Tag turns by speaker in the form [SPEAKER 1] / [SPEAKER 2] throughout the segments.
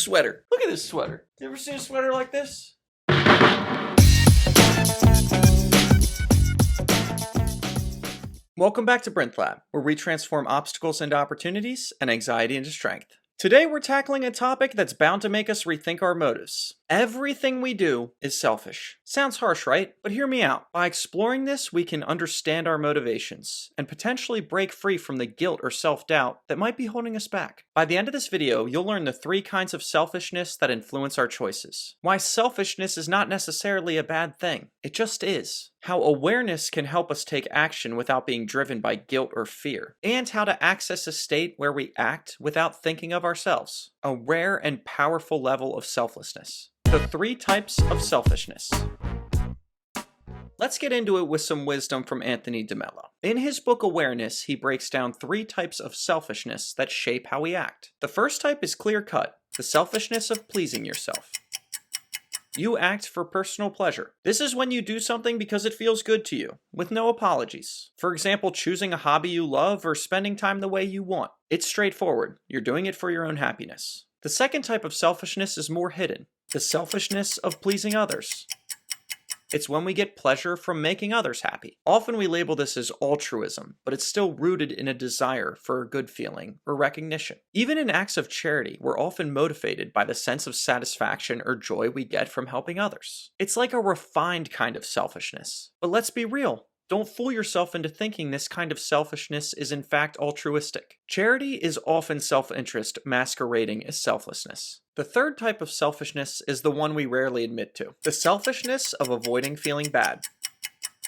[SPEAKER 1] sweater. Look at this sweater. You ever seen a sweater like this? Welcome back to Brent Lab, where we transform obstacles into opportunities and anxiety into strength. Today we're tackling a topic that's bound to make us rethink our motives. Everything we do is selfish. Sounds harsh, right? But hear me out. By exploring this, we can understand our motivations and potentially break free from the guilt or self-doubt that might be holding us back. By the end of this video, you'll learn the 3 kinds of selfishness that influence our choices. Why selfishness is not necessarily a bad thing. It just is. How awareness can help us take action without being driven by guilt or fear. And how to access a state where we act without thinking of ourselves. A rare and powerful level of selflessness. The 3 types of selfishness. Let's get into it with some wisdom from Anthony DeMello. In his book Awareness, he breaks down 3 types of selfishness that shape how we act. The first type is clear-cut, the selfishness of pleasing yourself. You act for personal pleasure. This is when you do something because it feels good to you, with no apologies. For example, choosing a hobby you love or spending time the way you want. It's straightforward. You're doing it for your own happiness. The second type of selfishness is more hidden. The selfishness of pleasing others. It's when we get pleasure from making others happy. Often we label this as altruism, but it's still rooted in a desire for a good feeling or recognition. Even in acts of charity, we're often motivated by the sense of satisfaction or joy we get from helping others. It's like a refined kind of selfishness. But let's be real. Don't fool yourself into thinking this kind of selfishness is in fact altruistic. Charity is often self-interest masquerading as selflessness. The third type of selfishness is the one we rarely admit to. The selfishness of avoiding feeling bad.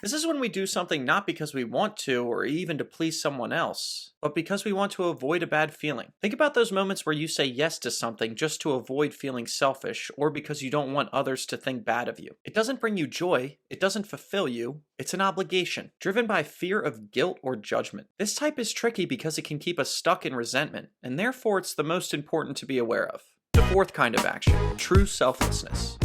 [SPEAKER 1] This is when we do something not because we want to or even to please someone else, but because we want to avoid a bad feeling. Think about those moments where you say yes to something just to avoid feeling selfish or because you don't want others to think bad of you. It doesn't bring you joy, it doesn't fulfill you, it's an obligation, driven by fear of guilt or judgment. This type is tricky because it can keep us stuck in resentment, and therefore it's the most important to be aware of. The fourth kind of action, true selflessness.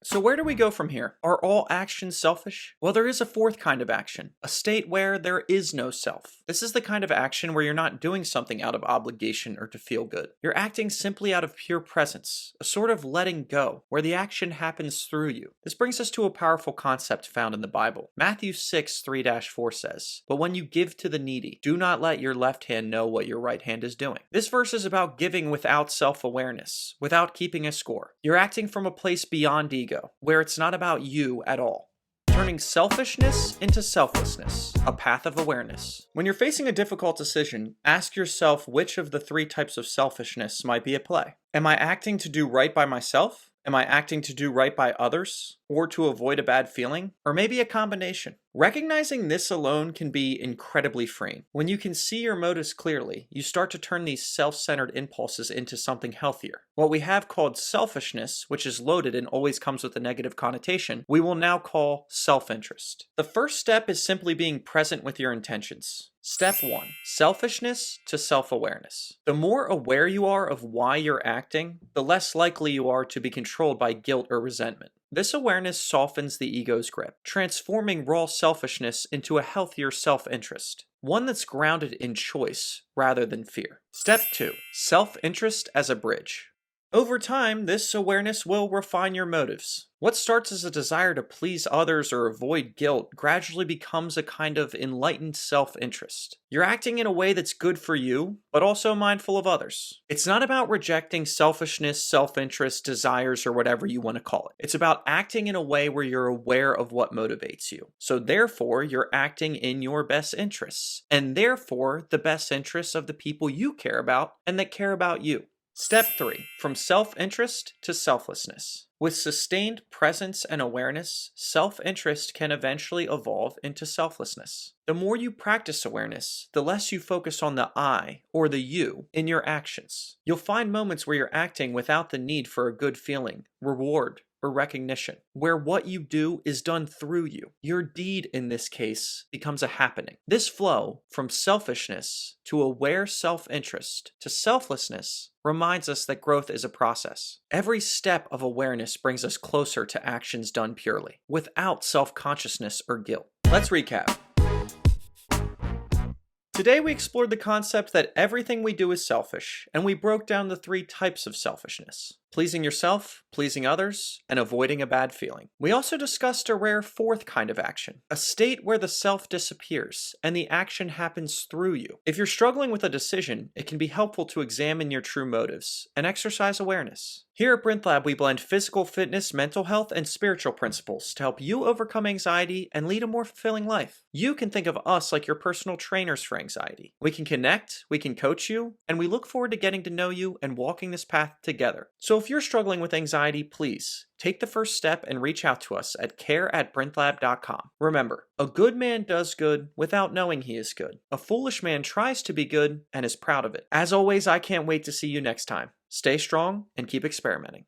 [SPEAKER 1] So where do we go from here? Are all actions selfish? Well, there is a fourth kind of action, a state where there is no self. This is the kind of action where you're not doing something out of obligation or to feel good. You're acting simply out of pure presence, a sort of letting go, where the action happens through you. This brings us to a powerful concept found in the Bible. Matthew 6:3-4 says, "But when you give to the needy, do not let your left hand know what your right hand is doing." This verse is about giving without self-awareness, without keeping a score. You're acting from a place beyond ego, where it's not about you at all. Turning selfishness into selflessness, a path of awareness. When you're facing a difficult decision, ask yourself which of the 3 types of selfishness might be at play. Am I acting to do right by myself? Am I acting to do right by others? Or to avoid a bad feeling? Or maybe a combination? Recognizing this alone can be incredibly freeing. When you can see your motives clearly, you start to turn these self-centered impulses into something healthier. What we have called selfishness, which is loaded and always comes with a negative connotation, we will now call self-interest. The first step is simply being present with your intentions. Step 1. Selfishness to self-awareness. The more aware you are of why you're acting, the less likely you are to be controlled by guilt or resentment. This awareness softens the ego's grip, transforming raw selfishness into a healthier self-interest, one that's grounded in choice rather than fear. Step 2. Self-interest as a bridge. Over time, this awareness will refine your motives. What starts as a desire to please others or avoid guilt gradually becomes a kind of enlightened self-interest. You're acting in a way that's good for you, but also mindful of others. It's not about rejecting selfishness, self-interest, desires, or whatever you want to call it. It's about acting in a way where you're aware of what motivates you. So therefore, you're acting in your best interests, and therefore the best interests of the people you care about and that care about you. Step 3. From self-interest to selflessness. With sustained presence and awareness, self-interest can eventually evolve into selflessness. The more you practice awareness, the less you focus on the I, or the you, in your actions. You'll find moments where you're acting without the need for a good feeling, reward, or recognition, where what you do is done through you. Your deed, in this case, becomes a happening. This flow from selfishness to aware self-interest to selflessness reminds us that growth is a process. Every step of awareness brings us closer to actions done purely, without self-consciousness or guilt. Let's recap. Today we explored the concept that everything we do is selfish, and we broke down the 3 types of selfishness: pleasing yourself, pleasing others, and avoiding a bad feeling. We also discussed a rare 4th kind of action, a state where the self disappears and the action happens through you. If you're struggling with a decision, it can be helpful to examine your true motives and exercise awareness. Here at Brinth Lab, we blend physical fitness, mental health, and spiritual principles to help you overcome anxiety and lead a more fulfilling life. You can think of us like your personal trainers for anxiety. We can connect, we can coach you, and we look forward to getting to know you and walking this path together. So if you're struggling with anxiety, please take the first step and reach out to us at care@brintlab.com. Remember, a good man does good without knowing he is good. A foolish man tries to be good and is proud of it. As always, I can't wait to see you next time. Stay strong and keep experimenting.